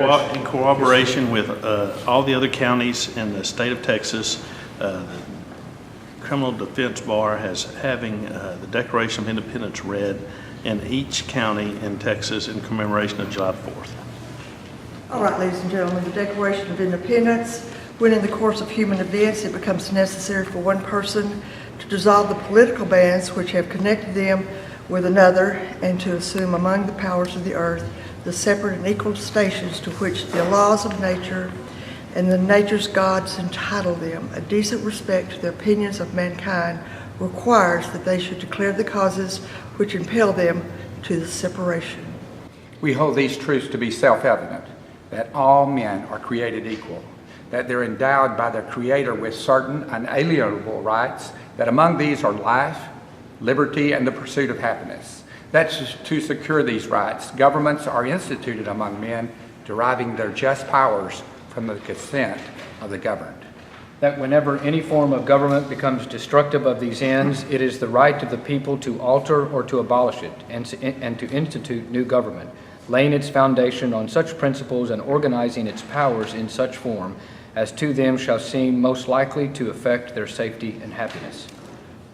in cooperation with all the other counties in the state of Texas, the Criminal Defense Bar has having the Declaration of Independence read in each county in Texas in commemoration of July 4th. All right, ladies and gentlemen, the Declaration of Independence. When in the course of human events it becomes necessary for one person to dissolve the political bands which have connected them with another, and to assume among the powers of the earth the separate and equal stations to which the laws of nature and the nature's gods entitle them, a decent respect to the opinions of mankind requires that they should declare the causes which impel them to the separation. We hold these truths to be self-evident, that all men are created equal, that they're endowed by their Creator with certain unalienable rights, that among these are life, liberty, and the pursuit of happiness. That's to secure these rights. Governments are instituted among men, deriving their just powers from the consent of the governed. That whenever any form of government becomes destructive of these ends, it is the right of the people to alter or to abolish it, and to institute new government, laying its foundation on such principles and organizing its powers in such form as to them shall seem most likely to affect their safety and happiness.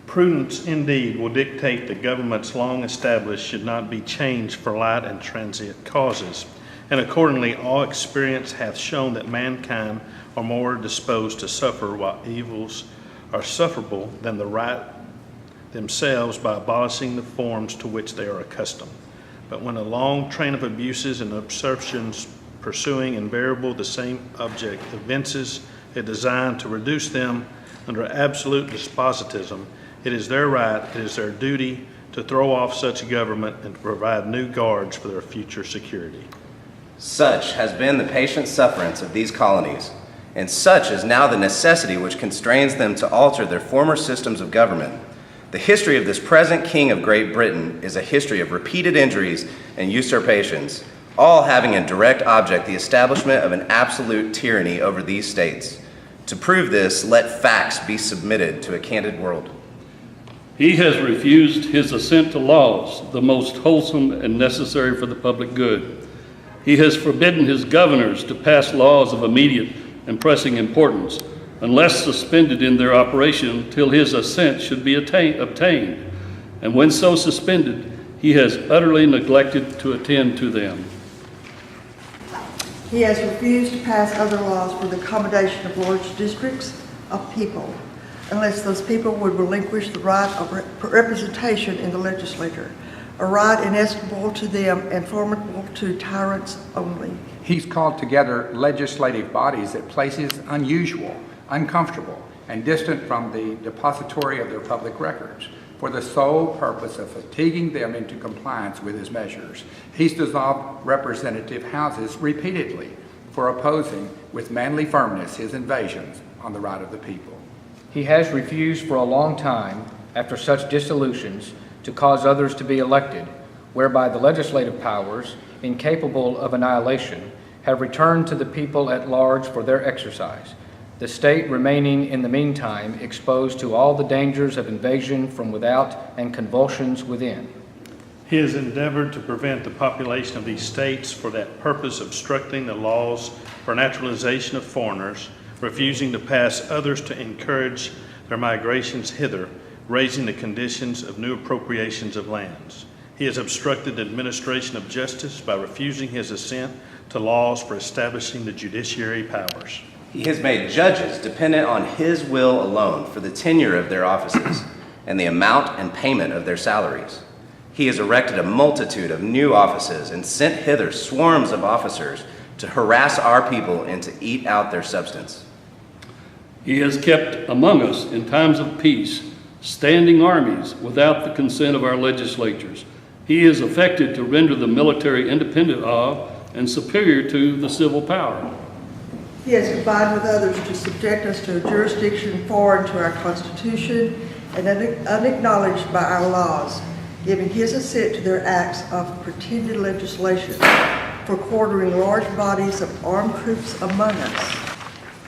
Prudence indeed will dictate that governments long established should not be changed for light and transient causes, and accordingly all experience hath shown that mankind are more disposed to suffer while evils are sufferable than the right themselves by abolishing the forms to which they are accustomed. But when a long train of abuses and usurpations pursuing invariable the same object evinces a design to reduce them under absolute despotism, it is their right, it is their duty to throw off such government and to provide new guards for their future security. Such has been the patient sufferance of these colonies, and such is now the necessity which constrains them to alter their former systems of government. The history of this present King of Great Britain is a history of repeated injuries and usurpations, all having in direct object the establishment of an absolute tyranny over these states. To prove this, let facts be submitted to a candid world. He has refused his assent to laws, the most wholesome and necessary for the public good. He has forbidden his governors to pass laws of immediate and pressing importance, unless suspended in their operation till his assent should be obtained. And when so suspended, he has utterly neglected to attend to them. He has refused to pass other laws for the accommodation of large districts of people, unless those people would relinquish the right of representation in the legislature, a right inestimable to them and formidable to tyrants only. He's called together legislative bodies at places unusual, uncomfortable, and distant from the depository of their public records, for the sole purpose of fatiguing them into compliance with his measures. He's dissolved representative houses repeatedly for opposing with manly firmness his invasions on the right of the people. He has refused for a long time, after such dissolutions, to cause others to be elected, whereby the legislative powers, incapable of annihilation, have returned to the people at large for their exercise, the state remaining in the meantime exposed to all the dangers of invasion from without and convulsions within. He has endeavored to prevent the population of these states for that purpose, obstructing the laws for naturalization of foreigners, refusing to pass others to encourage their migrations hither, raising the conditions of new appropriations of lands. He has obstructed the administration of justice by refusing his assent to laws for establishing the judiciary powers. He has made judges dependent on his will alone for the tenure of their offices and the amount and payment of their salaries. He has erected a multitude of new offices and sent hither swarms of officers to harass our people and to eat out their substance. He has kept among us in times of peace standing armies without the consent of our legislatures. He is affected to render the military independent of and superior to the civil power. He has combined with others to subject us to a jurisdiction foreign to our Constitution and unacknowledged by our laws, giving his assent to their acts of pretended legislation for quartering large bodies of armed troops among us,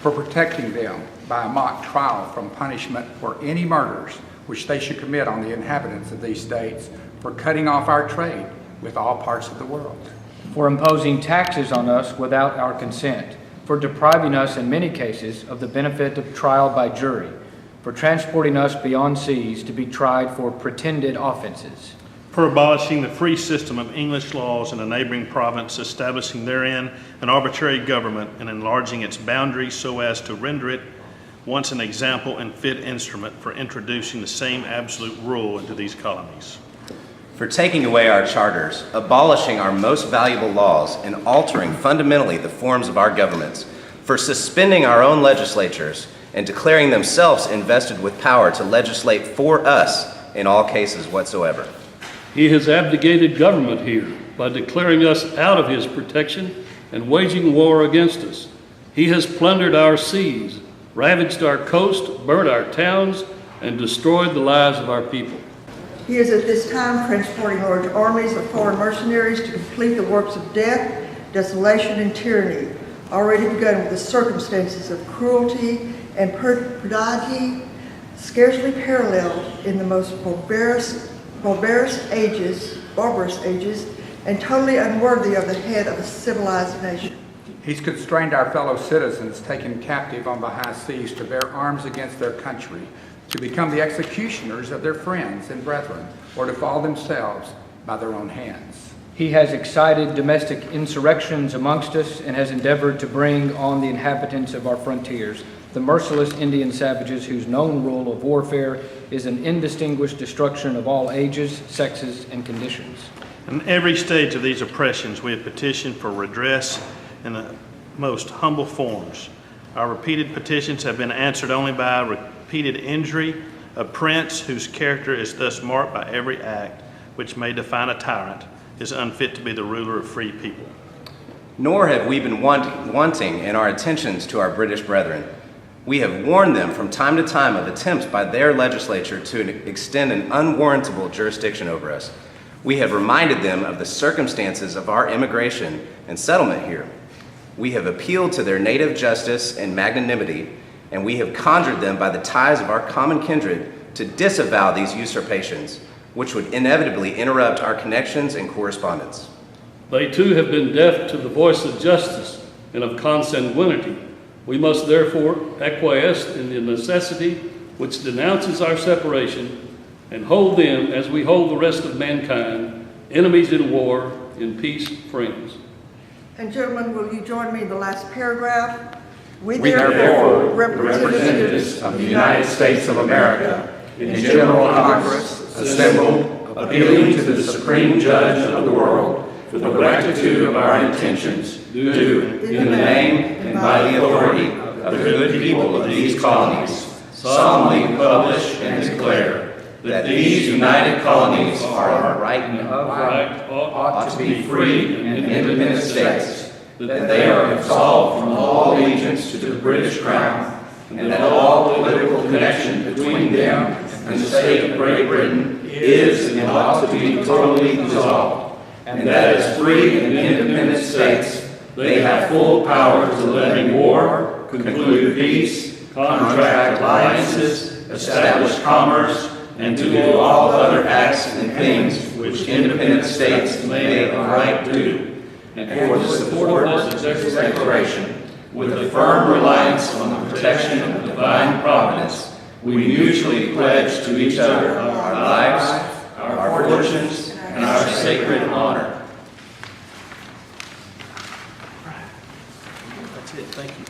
for protecting them by a mock trial from punishment for any murders which they should commit on the inhabitants of these states, for cutting off our trade with all parts of the world. for imposing taxes on us without our consent, for depriving us in many cases of the benefit of trial by jury, for transporting us beyond seas to be tried for pretended offenses, for abolishing the free system of English laws in a neighboring province, establishing therein an arbitrary government and enlarging its boundaries so as to render it once an example and fit instrument for introducing the same absolute rule into these colonies. For taking away our charters, abolishing our most valuable laws, and altering fundamentally the forms of our governments, for suspending our own legislatures and declaring themselves invested with power to legislate for us in all cases whatsoever. He has abdicated government here by declaring us out of his protection and waging war against us. He has plundered our seas, ravaged our coast, burnt our towns, and destroyed the lives of our people. He is at this time transporting large armies of foreign mercenaries to complete the works of death, desolation, and tyranny, already begun with the circumstances of cruelty and perfidy scarcely paralleled in the most barbarous ages, and totally unworthy of the head of a civilized nation. He's constrained our fellow citizens taken captive on the high seas to bear arms against their country, to become the executioners of their friends and brethren, or to fall themselves by their own hands. He has excited domestic insurrections amongst us and has endeavored to bring on the inhabitants of our frontiers the merciless Indian savages whose known rule of warfare is an indistinguished destruction of all ages, sexes, and conditions. In every stage of these oppressions, we have petitioned for redress in the most humble forms. Our repeated petitions have been answered only by repeated injury. A prince whose character is thus marked by every act which may define a tyrant is unfit to be the ruler of free people. Nor have we been wanting in our attentions to our British brethren. We have warned them from time to time of attempts by their legislature to extend an unwarrantable jurisdiction over us. We have reminded them of the circumstances of our immigration and settlement here. We have appealed to their native justice and magnanimity, and we have conjured them by the ties of our common kindred to disavow these usurpations, which would inevitably interrupt our connections and correspondence. They too have been deaf to the voice of justice and of consanguinity. We must therefore acquiesce in the necessity which denounces our separation and hold them, as we hold the rest of mankind, enemies in war, in peace, friends. And gentlemen, will you join me in the last paragraph? We therefore, representatives of the United States of America, in General Congress, assembled, appealing to the Supreme Judge of the world, for the rectitude of our intentions, do, in the name and by the authority of the good people of these colonies, solemnly publish and declare that these united colonies are our right and of right ought to be free and independent states, that they are absolved from all allegiance to the British Crown, and that all political connection between them and the state of Great Britain is and ought to be totally dissolved, and that as free and independent states, they have full power to levy war, conclude peace, contract alliances, establish commerce, and to do all other acts and things which independent states may of right do. And for the support of this declaration, with a firm reliance on the protection of divine providence, we mutually pledge to each other our lives, our fortunes, and our sacred honor. That's it. Thank you.